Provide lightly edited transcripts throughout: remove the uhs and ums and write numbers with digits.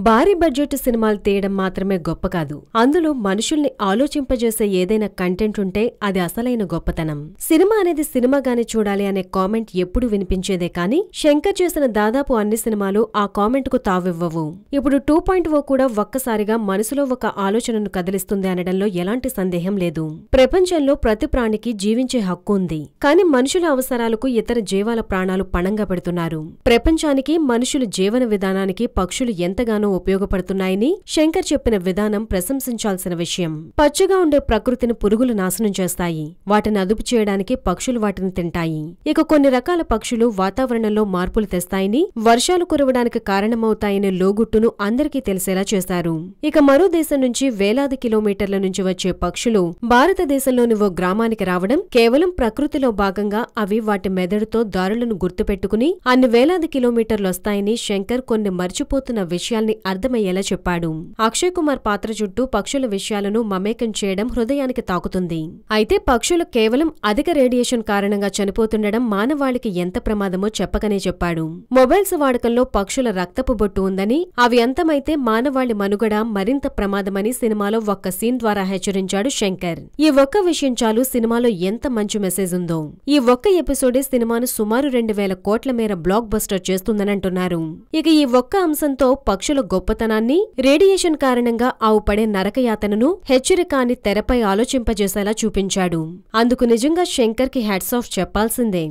భారీ బడ్జెట్ సినిమాలు తీయడం మాత్రమే గొప్ప కాదు, అందులో మనుషుల్ని ఆలోచింపజేసే ఏదైనా కంటెంట్ ఉంటే అది అసలైన గొప్పతనం. సినిమా అనేది సినిమాగానే చూడాలి అనే కామెంట్ ఎప్పుడు వినిపించేదే కానీ శంకర్ చేసిన దాదాపు అన్ని సినిమాలు ఆ కామెంట్ కు తావివ్వవు. ఇప్పుడు 2.0 కూడా ఒక్కసారిగా మనసులో ఒక ఆలోచనను కదిలిస్తుంది అనడంలో ఎలాంటి సందేహం లేదు. ప్రపంచంలో ప్రతి ప్రాణికి జీవించే హక్కు ఉంది, కానీ మనుషుల అవసరాలకు ఇతర జీవాల ప్రాణాలు పణంగా పెడుతున్నారు. ప్రపంచానికి, మనుషుల జీవన విధానానికి పక్షులు ఎంతగానో ఉపయోగపడుతున్నాయని శంకర్ చెప్పిన విధానం ప్రశంసించాల్సిన విషయం. పచ్చగా ఉండే ప్రకృతిని పురుగులు నాశనం చేస్తాయి, వాటిని అదుపు చేయడానికి పక్షులు వాటిని తింటాయి. ఇక కొన్ని రకాల పక్షులు వాతావరణంలో మార్పులు తెస్తాయని, వర్షాలు కురవడానికి కారణమవుతాయనే లోగుట్టును అందరికీ తెలిసేలా చేశారు. ఇక మరో దేశం నుంచి వేలాది కిలోమీటర్ల నుంచి వచ్చే పక్షులు భారతదేశంలోని ఓ గ్రామానికి రావడం కేవలం ప్రకృతిలో భాగంగా అవి వాటి మెదడుతో దారులను గుర్తుపెట్టుకుని అన్ని వేలాది కిలోమీటర్లొస్తాయని శంకర్ కొన్ని మర్చిపోతున్న విషయాల్ని అర్థమయ్యేలా చెప్పాడు. అక్షయ్ కుమార్ పాత్ర చుట్టూ పక్షుల విషయాలను మమేకం చేయడం హృదయానికి తాకుతుంది. అయితే పక్షులు కేవలం అధిక రేడియేషన్ కారణంగా చనిపోతుండడం మానవాళికి ఎంత ప్రమాదమో చెప్పకనే చెప్పాడు. మొబైల్స్ వాడకంలో పక్షుల రక్తపు బొట్టు ఉందని, అవి అంతమైతే మానవాళి మనుగడ మరింత ప్రమాదమని సినిమాలో ఒక్క సీన్ ద్వారా హెచ్చరించాడు శంకర్. ఈ ఒక్క విషయం చాలు సినిమాలో ఎంత మంచి మెసేజ్ ఉందో. ఈ ఒక్క ఎపిసోడే సినిమాను సుమారు 2000 కోట్ల మేర బ్లాక్ బస్టర్ చేస్తుందనంటున్నారు. ఇక ఈ ఒక్క అంశంతో పక్షుల గొప్పతనాన్ని, రేడియేషన్ కారణంగా ఆవు పడే నరకయాతనను, హెచ్చరికాన్ని తెరపై ఆలోచింపజేసేలా చూపించాడు. అందుకు నిజంగా శంకర్ కి హ్యాట్స్ ఆఫ్ చెప్పాల్సిందే.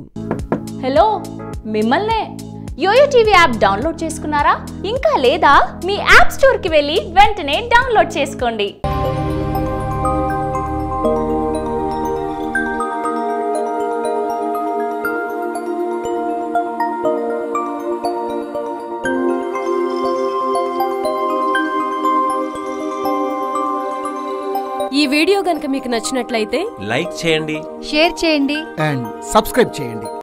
హలో, మిమ్మల్నే యోయో టీవీ యాప్ డౌన్లోడ్ చేసుకున్నారా? ఇంకా లేదా? మీ యాప్ స్టోర్ కి వెళ్ళి వెంటనే డౌన్లోడ్ చేసుకోండి. ఈ వీడియో గనుక మీకు నచ్చినట్లయితే లైక్ చేయండి, షేర్ చేయండి అండ్ సబ్స్క్రైబ్ చేయండి.